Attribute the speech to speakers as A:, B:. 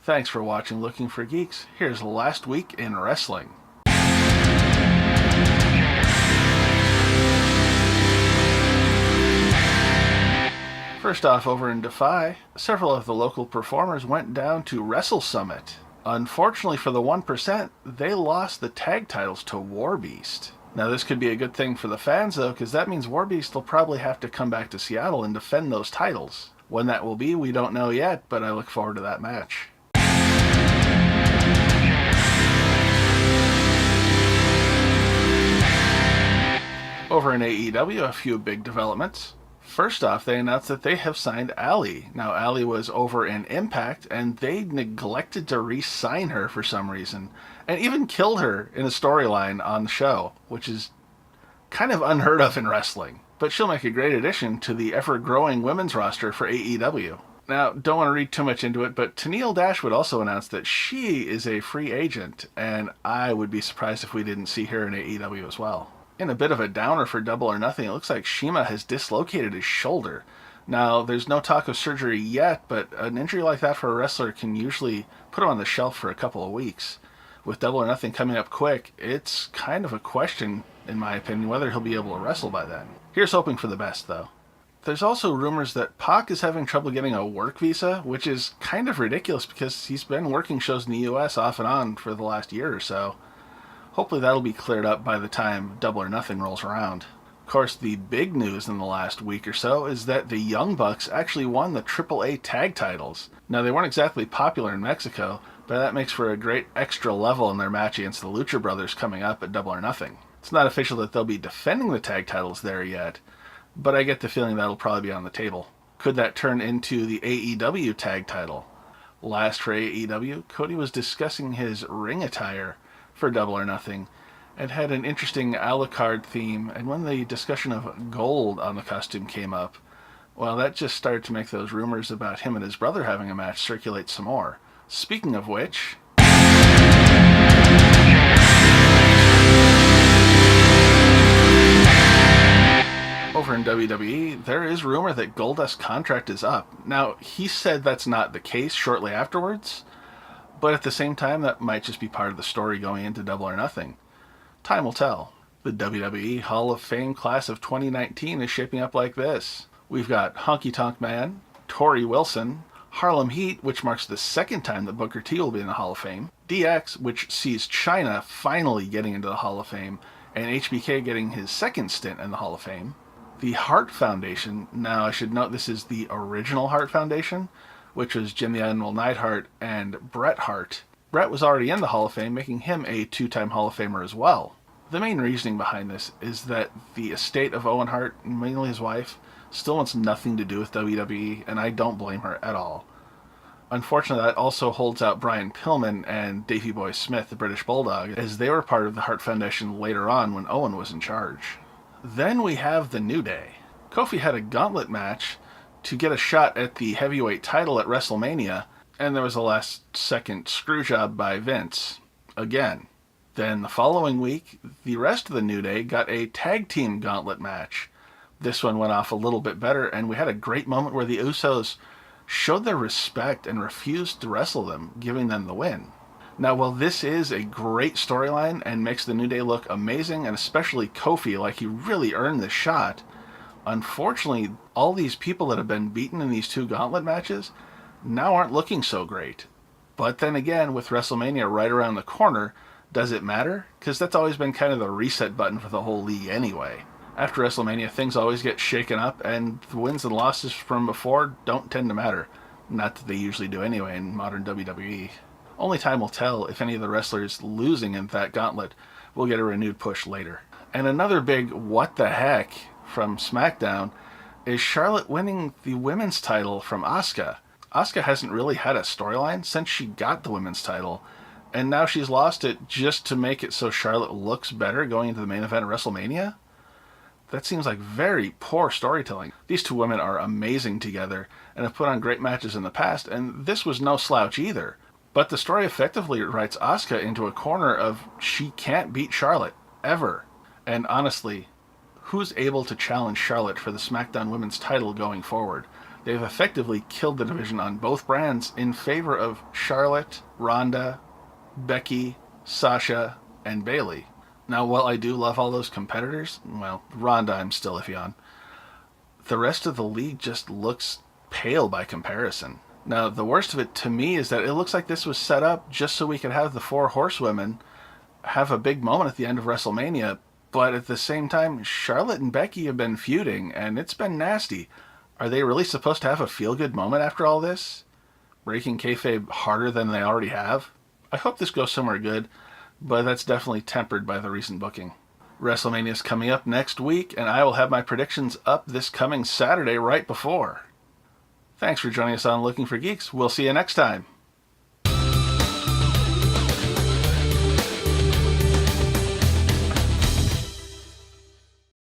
A: Thanks for watching Looking for Geeks. Here's Last Week in Wrestling. First off, over in Defy, several of the local performers went down to Wrestle Summit. Unfortunately for the 1%, they lost the tag titles to Warbeast. Now this could be a good thing for the fans though, because that means Warbeast will probably have to come back to Seattle and defend those titles. When that will be, we don't know yet, but I look forward to that match. Over in AEW, a few big developments. First off, they announced that they have signed Allie. Now, Allie was over in Impact, and they neglected to re-sign her for some reason, and even killed her in a storyline on the show, which is kind of unheard of in wrestling. But she'll make a great addition to the ever-growing women's roster for AEW. Now, don't want to read too much into it, but Tennille Dashwood also announced that she is a free agent, and I would be surprised if we didn't see her in AEW as well. In a bit of a downer for Double or Nothing, it looks like Shima has dislocated his shoulder. Now, there's no talk of surgery yet, but an injury like that for a wrestler can usually put him on the shelf for a couple of weeks. With Double or Nothing coming up quick, it's kind of a question, in my opinion, whether he'll be able to wrestle by then. Here's hoping for the best, though. There's also rumors that Pac is having trouble getting a work visa, which is kind of ridiculous because he's been working shows in the US off and on for the last year or so. Hopefully that'll be cleared up by the time Double or Nothing rolls around. Of course, the big news in the last week or so is that the Young Bucks actually won the AAA tag titles. Now, they weren't exactly popular in Mexico, but that makes for a great extra level in their match against the Lucha Brothers coming up at Double or Nothing. It's not official that they'll be defending the tag titles there yet, but I get the feeling that'll probably be on the table. Could that turn into the AEW tag title? Last for AEW, Cody was discussing his ring attire for Double or Nothing, and had an interesting a la carte theme, and when the discussion of gold on the costume came up, well, that just started to make those rumors about him and his brother having a match circulate some more. Speaking of which, over in WWE, there is rumor that Goldust's contract is up. Now, he said that's not the case shortly afterwards, but at the same time, that might just be part of the story going into Double or Nothing. Time will tell. The WWE Hall of Fame class of 2019 is shaping up like this. We've got Honky Tonk Man, Torrie Wilson, Harlem Heat, which marks the second time that Booker T will be in the Hall of Fame, DX, which sees Chyna finally getting into the Hall of Fame, and HBK getting his second stint in the Hall of Fame. The Hart Foundation, now I should note this is the original Hart Foundation, which was Jim the Animal Neidhart and Bret Hart. Bret was already in the Hall of Fame, making him a two-time Hall of Famer as well. The main reasoning behind this is that the estate of Owen Hart, mainly his wife, still wants nothing to do with WWE, and I don't blame her at all. Unfortunately, that also holds out Brian Pillman and Davey Boy Smith, the British Bulldog, as they were part of the Hart Foundation later on when Owen was in charge. Then we have the New Day. Kofi had a gauntlet match to get a shot at the heavyweight title at Wrestlemania, and there was a last-second screwjob by Vince. Again. Then the following week, the rest of the New Day got a tag team gauntlet match. This one went off a little bit better, and we had a great moment where the Usos showed their respect and refused to wrestle them, giving them the win. Now, while this is a great storyline and makes the New Day look amazing, and especially Kofi like he really earned this shot, unfortunately, all these people that have been beaten in these two gauntlet matches now aren't looking so great. But then again, with WrestleMania right around the corner, does it matter? Because that's always been kind of the reset button for the whole league anyway. After WrestleMania, things always get shaken up, and the wins and losses from before don't tend to matter. Not that they usually do anyway in modern WWE. Only time will tell if any of the wrestlers losing in that gauntlet will get a renewed push later. And another big what the heck from SmackDown is Charlotte winning the women's title from Asuka. Asuka hasn't really had a storyline since she got the women's title, and now she's lost it just to make it so Charlotte looks better going into the main event of WrestleMania? That seems like very poor storytelling. These two women are amazing together and have put on great matches in the past, and this was no slouch either. But the story effectively writes Asuka into a corner of she can't beat Charlotte, ever. And honestly, who's able to challenge Charlotte for the SmackDown Women's title going forward? they've effectively killed the division on both brands in favor of Charlotte, Ronda, Becky, Sasha, and Bayley. Now, while I do love all those competitors, well, Ronda I'm still iffy on, the rest of the league just looks pale by comparison. Now, the worst of it to me is that it looks like this was set up just so we could have the four horsewomen have a big moment at the end of WrestleMania, but at the same time, Charlotte and Becky have been feuding, and it's been nasty. Are they really supposed to have a feel-good moment after all this? Breaking kayfabe harder than they already have? I hope this goes somewhere good, but that's definitely tempered by the recent booking. WrestleMania is coming up next week, and I will have my predictions up this coming Saturday right before. Thanks for joining us on Looking for Geeks. We'll see you next time.